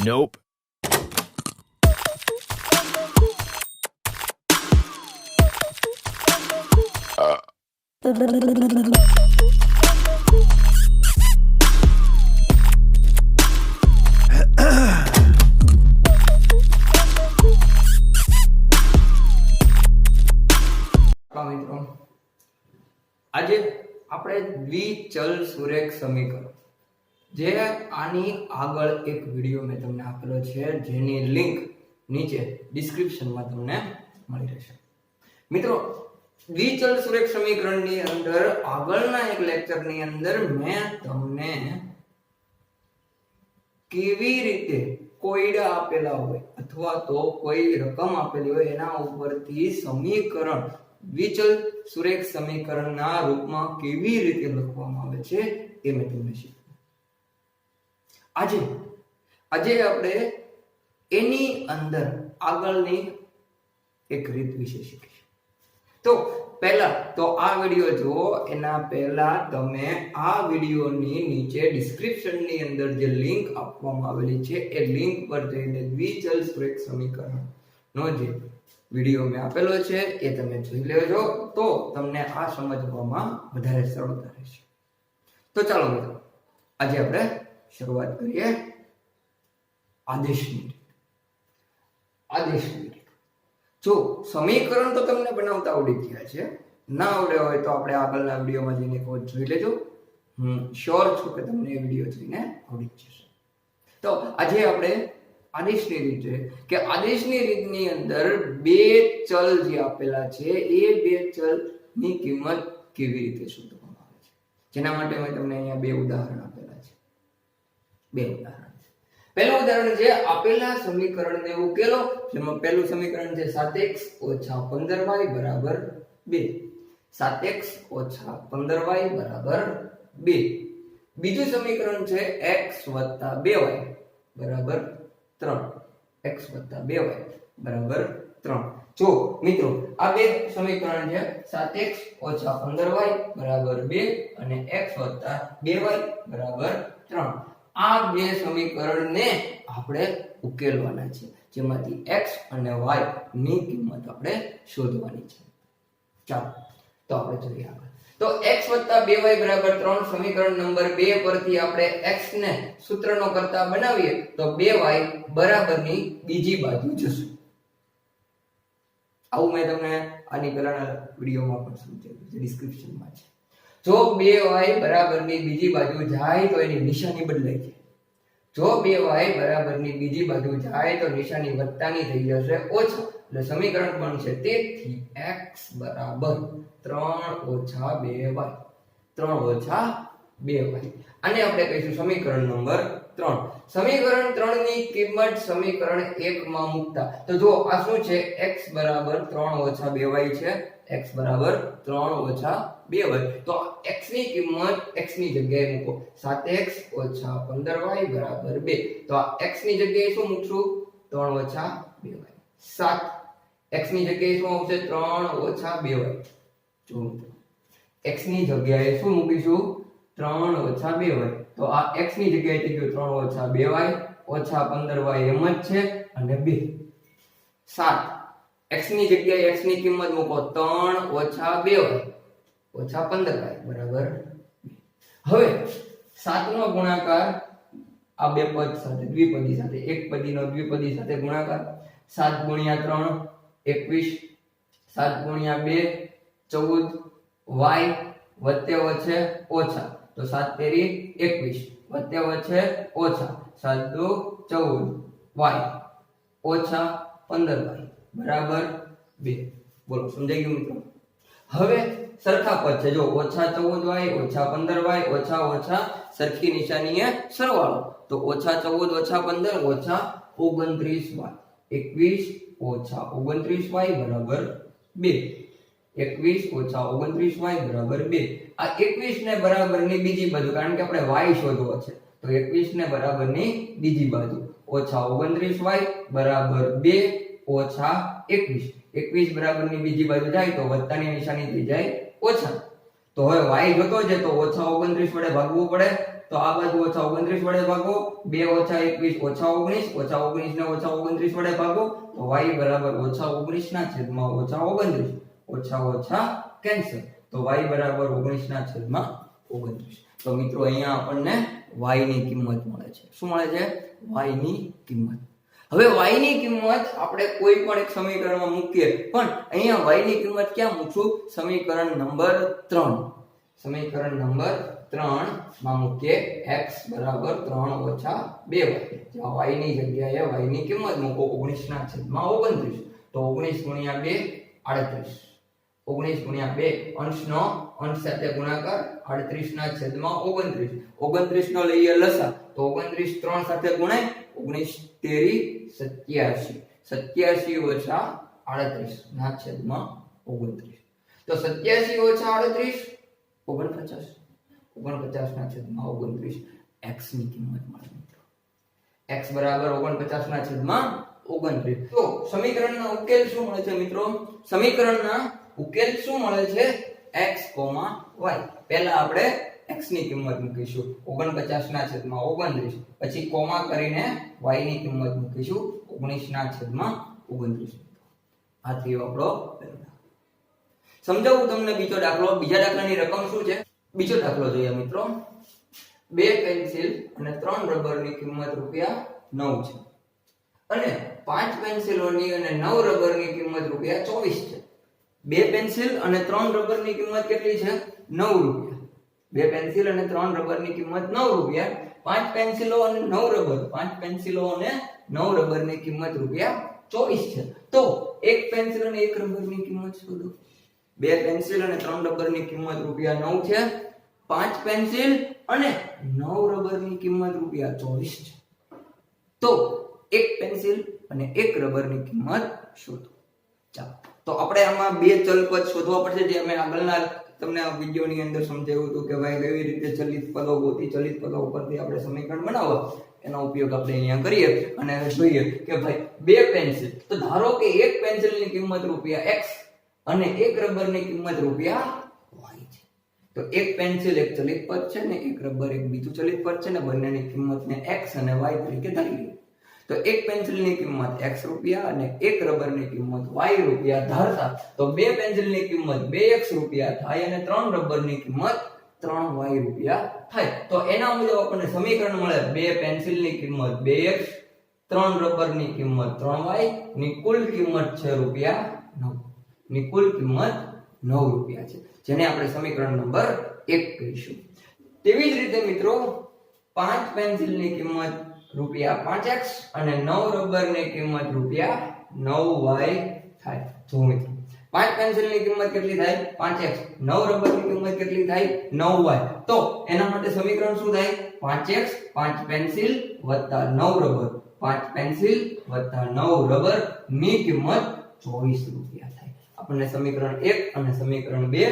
Nope. મિત્રો આજે આપણે દ્વિચલ સુરેખ સમીકરણ જે આની આગળ એક વિડિયો મેં તમને આપેલો છે જેની લિંક નીચે ડિસ્ક્રિપ્શનમાં તમને મળી રહેશે. મિત્રો દ્વિચલ સુરેખ સમીકરણની અંદર આગળના એક લેક્ચરની અંદર મેં તમને કેવી રીતે કોયડા આપેલા હોય અથવા તો કોઈ રકમ આપેલી હોય એના ઉપરથી સમીકરણ દ્વિચલ સુરેખ સમીકરણના રૂપમાં કેવી રીતે લખવામાં આવે છે એ મેં તમને શીખવ્યું. આજે આપણે એની અંદર આગળની એક રીત વિશે શીખીશું. તો પહેલા તો આ વિડિયો જુઓ, એના પહેલા તમે આ વિડિયોની નીચે ડિસ્ક્રિપ્શનની અંદર જે લિંક આપવામાં આવેલી છે એ લિંક પર જઈને દ્વિચલ સુરેખ સમીકરણનો જે વિડિયો મેં આપેલો છે એ તમે જોઈ લેજો તો તમને આ સમજવામાં વધારે સરળતા રહેશે. તો ચાલો મિત્રો આજે આપણે શરૂઆત કરીએ આદેશની રીત. જો સમીકરણ તો તમને બનાવતા આવડી ગયા છે, ના આવડે હોય તો આપણે આગળના વિડિયોમાં જઈને કોડ જોઈ લેજો. હું શ્યોર છું કે તમને એ વિડિયો જોઈને આવડી જશે. તો આજે આપણે આદેશની રીત છે કે આદેશની રીતની અંદર બે ચલ જે આપેલા છે એ બે ચલની કિંમત કેવી રીતે શોધવામાં આવે છે, જેના માટે મેં તમને અહીંયા બે ઉદાહરણ આપેલા છે. પહેલું ઉદાહરણ છે આપેલા સમીકરણને ઉકેલો, જેમાં પહેલું સમીકરણ છે 7x - 15y = 2. 7x - 15y = 2. બીજું સમીકરણ છે x + 2y = 3. x + 2y = 3. જો મિત્રો આ બે સમીકરણ છે 7x - 15y = 2 અને x + 2y = 3. આ બે સમીકરણને આપણે ઉકેલવાના છે, જેમાંથી x અને y ની કિંમત આપણે શોધવાની છે. ચાલો તો આપણે જોઈએ આગળ. તો x + 2y = 3 સમીકરણ નંબર 2 પરથી આપણે x ને સૂત્રનો કરતા બનાવીએ તો 2y બરાબરની બીજી બાજુ જશું. આવું મેં તમને આની પહેલાના વિડિયોમાં પણ સમજાવ્યું છે, ડિસ્ક્રિપ્શનમાં છે. જો 2y બરાબરની બીજી બાજુ જાય તો એની નિશાની બદલાઈ જાય. જો 2y બરાબરની બીજી બાજુ જાય તો નિશાની વત્તાની થઈ જશે ઓછા, એટલે સમીકરણ બનશે તેથી x બરાબર 3 - 2y. 3 - 2y આને આપણે કહીશું સમીકરણ નંબર 3. સમીકરણ 3 ની કિંમત સમીકરણ 1 માં મૂકતા તો જો આ શું છે, x બરાબર 3 - 2y છે. x બરાબર 3 - 2y તો x ની કિંમત x ની જગ્યાએ મૂકો. 7x - 15y = 2 તો આ x ની જગ્યાએ શું મૂકશું, 3 - 2y. 7 x ની જગ્યાએ શું આવશે, 3 - 2y. જો x ની જગ્યાએ શું મૂકીશું, 3 - 2y તો આ x ની જગ્યાએ થઈ ગયું 3 - 2y ઓછા 15y એમ જ છે અને 2. 7 x ની જગ્યાએ x ની કિંમત મૂકો 3 - 2y ઓછા 15y બરાબર 2. હવે 7 નો ગુણાકાર આ બે પદ સાથે દ્વિપદી સાથે એક પદીનો દ્વિપદી સાથે ગુણાકાર 7 × 3 21 7 × 2 14 y વત્તે વચ્ચે ઓછા તો 7 તેરી 21 વત્તે વચ્ચે ઓછા 7 દુ 14 y ઓછા 15y બરાબર 2. બોલો સમજાઈ ગયું મિત્રો? હવે સરખા પદ છે, જો ઓછા 14y ઓછા 15y ઓછા ઓછા સરખી નિશાનીએ સરવાળો તો ઓછા 14 ઓછા 15 ઓછા 29y 21 ઓછા 29y બરાબર 2. 21 ઓછા 29y બરાબર 2. આ 21 ને બરાબરની બીજી બાજુ, કારણ કે આપણે y શોધવો છે તો 21 ને બરાબરની બીજી બાજુ ઓછા 29y બરાબર 2 ઓછા 21. 21 બરાબરની બીજી બાજુ જાય તો વત્તાની નિશાની થઈ જાય ઓછા. તો હવે y જોતો છે તો ઓછા 29 વડે ભાગવું પડે તો આ બાજુ ઓછા 29 વડે ભાગો, 2 ઓછા 21 ઓછા 19, ઓછા 19 ને ઓછા 29 વડે ભાગો તો y બરાબર ઓછા 19 ના છેદમાં ઓછા 29, ઓછા ઓછા કેન્સલ, તો y બરાબર 19 ના છેદમાં 29. તો મિત્રો અહીંયા આપણને y ની કિંમત મળે છે. શું મળે છે? y ની કિંમત. હવે y ની કિંમત આપણે કોઈ પણ એક સમીકરણમાં મૂકીએ, પણ અહીંયા y ની કિંમત ક્યાં મૂકશું? સમીકરણ નંબર 3. સમીકરણ નંબર 3 માં મૂકીએ x બરાબર 3 ઓછા 2y. જ્યાં y ની જગ્યાએ y ની કિંમત મૂકો 19 ના છેદમાં 29. તો 19 ગુણ્યા 2 38. 19 ગુણ્યા 2 અંશનો અંશ સાથે ગુણાકાર 38 ના છેદમાં 29. 29 નો લઈએ લસા તો 29 3 સાથે ગુણાય 19 તેરી 87. 87 ઓછા 38 ના છેદમાં 29. તો 87 ઓછા 38 49. 49 ના છેદમાં 29 x ની કિંમત મળે મિત્રો. x બરાબર 49 ના છેદમાં 29. તો સમીકરણનો ઉકેલ શું મળે છે મિત્રો? સમીકરણના ઉકેલ શું મળે છે? x, y. પહેલા આપણે x ની કિંમત મૂકીશું 49 ના છેદમાં 29, પછી કોમા કરીને y ની કિંમત મૂકીશું 19 ના છેદમાં 29. આ થયો આપણો પહેલો દાખલો. સમજાવું તમને બીજો દાખલો. બીજા દાખલાની રકમ શું છે? બીજો દાખલો જોઈએ મિત્રો. 2 પેન્સિલ અને 3 રબરની કિંમત રૂપિયા 9 છે અને 5 પેન્સિલોની અને 9 રબરની કિંમત રૂપિયા 24 છે. 2 પેન્સિલ અને 3 રબરની કિંમત કેટલી છે? 9 રૂપિયા. 2 પેન્સિલ અને 3 રબરની કિંમત 9 રૂપિયા. 5 પેન્સિલો અને 9 રબર, 5 પેન્સિલો અને 9 રબરની કિંમત રૂપિયા 24 છે. તો એક પેન્સિલ અને એક રબરની કિંમત શોધો. 2 પેન્સિલ અને 3 રબરની કિંમત રૂપિયા 9 છે. 5 પેન્સિલ અને 9 રબરની કિંમત રૂપિયા 24 છે. તો એક પેન્સિલ અને એક રબરની કિંમત શોધો. ચાલો, તો આપણે આમાં બે ચલપદ શોધવા પડશે, જે અમે આગળના તમને આ વિડિયોની અંદર સમજાવ્યું હતું કે ભાઈ કેવી રીતે ચલિત પદો ગોતી, ચલિત પદો ઉપરથી આપણે સમીકરણ બનાવવા, એનો ઉપયોગ આપણે અહીંયા કરીએ અને જોઈએ કે ભાઈ 2 પેન્સિલ, તો ધારો કે એક પેન્સિલની કિંમત રૂપિયા x અને એક રબરની કિંમત રૂપિયા y છે. તો એક પેન્સિલ એક ચલિત પદ છે ને એક રબર એક બીજું ચલિત પદ છે ને, બંનેની કિંમતને x અને y તરીકે ધારી લઈએ. તો એક પેન્સિલની કિંમત x રૂપિયા અને એક રબરની કિંમત y રૂપિયા ધારતા તો 2 પેન્સિલની કિંમત 2x રૂપિયા થાય અને 3 રબરની કિંમત 3y રૂપિયા થાય. તો એના મુજબ આપણને સમીકરણ મળે 2 પેન્સિલની કિંમત 2x, 3 રબરની કિંમત 3y ની કુલ કિંમત છે રૂપિયા 9. ની કુલ કિંમત 9 રૂપિયા છે, જેને આપણે સમીકરણ નંબર 1 કહીશું. તેવી જ રીતે મિત્રો 5 પેન્સિલની કિંમત રૂપિયા 5x અને 9 રબરની કિંમત રૂપિયા 9y થાય. જો મિત્રો 5 પેન્સિલની કિંમત કેટલી થાય? 5x. 9 રબરની કિંમત કેટલી થાય? 9y. તો એના માટે સમીકરણ શું થાય? 5x 5 પેન્સિલ વત્તા 9 રબર, 5 પેન્સિલ વત્તા 9 રબર ની કિંમત 24 રૂપિયા થાય. આપણને સમીકરણ 1 અને સમીકરણ 2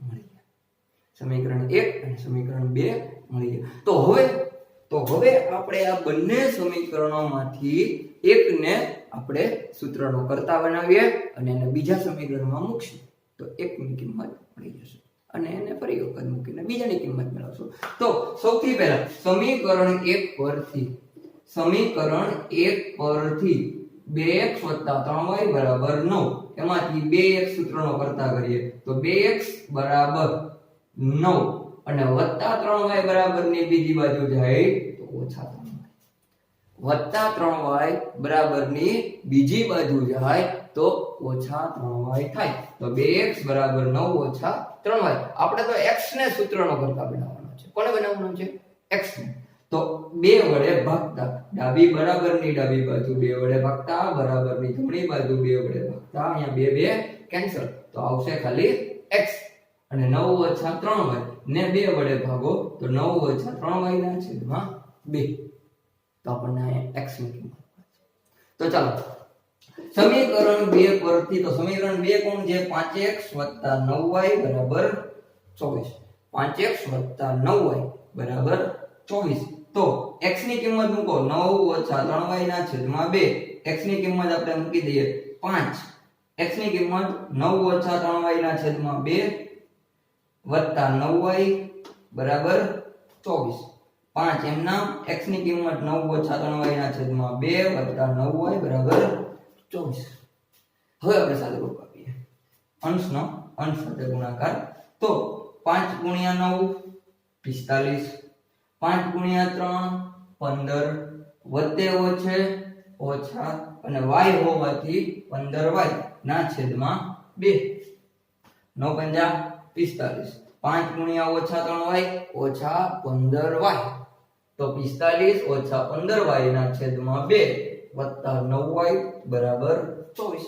મળી ગયા. સમીકરણ 1 અને સમીકરણ 2 મળી ગયા. તો હવે આપણે આ બંને સમીકરણોમાંથી એકને આપણે સૂત્રનો કર્તા બનાવીએ અને એને બીજા સમીકરણમાં મૂકશું તો એકની કિંમત મળી જશે અને એને ફરી વખત મૂકીને બીજાની કિંમત મેળવશું. તો સૌથી પહેલા સમીકરણ 1 પરથી 2x 3y બરાબર 9 એમાંથી 2x સૂત્રનો કર્તા કરીએ તો 2x બરાબર 9 અને વત્તા 3y બરાબર ની બીજી બાજુ જાય તો ઓછા 3y, વત્તા 3y બરાબર ની બીજી બાજુ જાય તો ઓછા 3y થાય. તો 2x બરાબર 9 ઓછા 3y. આપણે તો x ને સૂત્રનો કર્તા બનાવવાનો છે. કોને બનાવવાનો છે? x ને. તો 2 વડે ભાગતા ડાબી બરાબરની ડાબી બાજુ 2 વડે ભાગતા બરાબરની જમણી બાજુ 2 વડે ભાગતા અહીંયા 2 કેન્સલ તો આવશે ખાલી x અને 9 ઓછા 3y ને 2 વડે ભાગો તો 9 ઓછા 3y ના છેદમાં 2. તો આપણને અહીંયા x ની કિંમત મળે. તો ચાલો સમીકરણ 2 પરથી, તો સમીકરણ 2 કોણ છે? 5x 9y બરાબર 24. 5x 9y બરાબર 24. તો x ની કિંમત મૂકો 9 ઓછા 3y ના છેદમાં 2. x ની કિંમત આપણે મૂકી દઈએ 5. x ની કિંમત 9 ઓછા 3y ના છેદમાં 2 વત્તા 9y બરાબર 24. 5 એમના x ની કિંમત 9 ઓછા 3y ના છેદમાં 2 વત્તા 9y બરાબર 24. હવે આપણે સાદુરૂપ આપીએ. અંશનો અંશ સાથે ગુણાકાર. તો 5 ગુણ્યા 9 45, 5 ગુણ્યા 3 15 વત્તે ઓછે ઓછા અને y હોવાથી 15y ના છેદમાં 2. 9 5 45, 5 ગુણ્યા ઓછા 3y ઓછા 15y તો 45 ઓછા 15y ના છેદમાં 2 વત્તા 9y બરાબર 24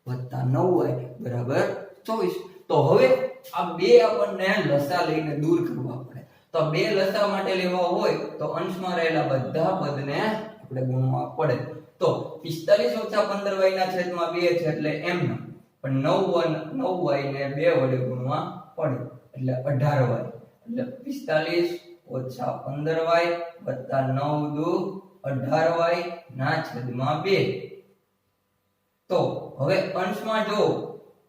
વત્તા 9y બરાબર 24. તો હવે આ બે આપણને લસા લઈને દૂર કરવા પડે. તો બે લસા માટે લેવા હોય તો અંશમાં રહેલા બધા પદને આપણે ગુણવા પડે. તો 45 ઓછા 15y ના છેદમાં 2 છે એટલે m નો, પણ 9y ને 2 વડે ગુણવા પડે એટલે 18y એટલે 45 ઓછા 15y વત્તા 9 દુ 18y ના છેદમાં 2. તો હવે અંશમાં જો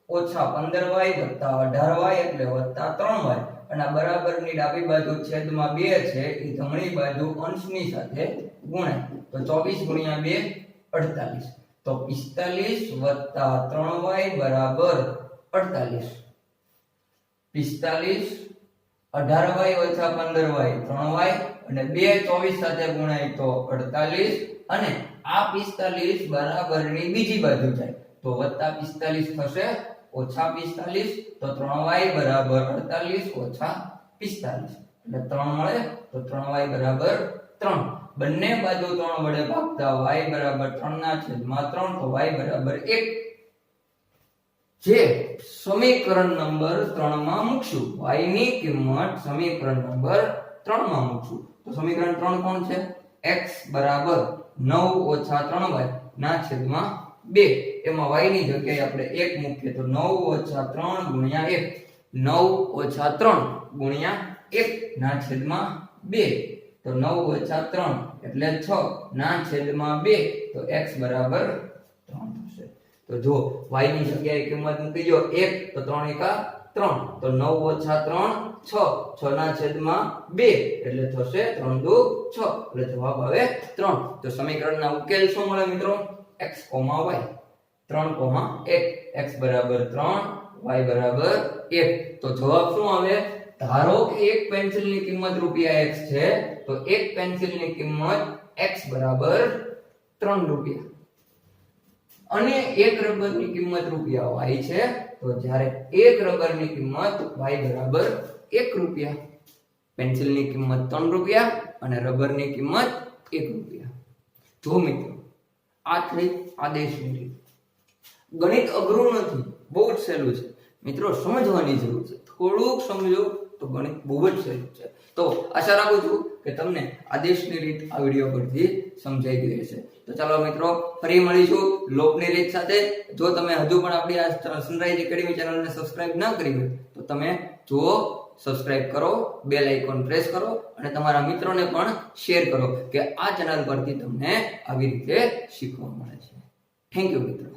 ઓછા 15y વત્તા 18y એટલે વત્તા 3y અને આ બરાબરની ડાબી બાજુ છેદમાં 2 છે એ જમણી બાજુ અંશની સાથે ગુણાય. તો 24 ગુણ્યા 2 48. તો 45 વત્તા 3y બરાબર 48. 45 18y ઓછા 15y 3y અને 2 24 સાથે ગુણાય તો 48 અને આ 45 બરાબરની બીજી બાજુ જાય તો વત્તા 45 થશે ઓછા 45 તો 3y બરાબર 48 ઓછા 45 એટલે 3 મળે તો 3y બરાબર 3. બંને બાજુ 3 વડે ભાગતા y બરાબર 3 ના છેદમાં 3 તો y બરાબર 1 જે સમીકરણ નંબર 3 માં મૂકશું. y ની કિંમત સમીકરણ નંબર 3 માં મૂકશું. તો સમીકરણ 3 કોણ છે? x બરાબર 9 ઓછા 3y ના છેદમાં 2. એમાં y ની જગ્યાએ આપણે 1 મૂકીએ તો 9 ઓછા 3 ગુણ્યા 1 9 ઓછા 3 ગુણ્યા 1 ના છેદમાં 2 તો 9 ઓછા 3 એટલે 6 ના છેદમાં 2 તો x બરાબર 3 થશે. તો જો y ની જગ્યાએ કિંમત મૂકી દો 1 તો 3 એકા 3 તો 9 ઓછા 3 6 6 ના છેદમાં 2 એટલે થશે 3 દુ 6 એટલે જવાબ આવે 3. તો સમીકરણના ઉકેલ શું મળે મિત્રો? x, y 3, 1 x બરાબર 3 y બરાબર 1. તો જવાબ શું આવે? ધારો કે એક પેન્સિલની કિંમત રૂપિયા x છે તો એક પેન્સિલની કિંમત x બરાબર 3 રૂપિયા અને એક રબરની કિંમત રૂપિયા y છે તો જ્યારે એક રબરની કિંમત y બરાબર 1 રૂપિયા. પેન્સિલની કિંમત 3 રૂપિયા અને રબરની કિંમત 1 રૂપિયા. જો મિત્રો આ થઈ આદેશની રીત. ગણિત અઘરું નથી, બહુ જ સહેલું છે મિત્રો, સમજવાની જરૂર છે. થોડુંક સમજો તો ગણિત બહુ જ સહેલું છે. તો આશા રાખું છું કે તમને આદેશની રીત આ વિડિયો પરથી સમજાઈ ગઈ હશે. તો ચાલો મિત્રો ફરી મળીશું લોપની રીત સાથે. જો તમે હજુ પણ આપણી આ સનરાઈઝ એકેડમી ચેનલને સબસ્ક્રાઇબ ન કરી હોય તો તમે જુઓ, સબસ્ક્રાઇબ કરો, બેલ આઇકોન પ્રેસ કરો અને તમારા મિત્રોને પણ શેર કરો કે આ ચેનલ પરથી તમને આવી રીતે શીખવા મળે છે. થેન્ક યુ મિત્રો.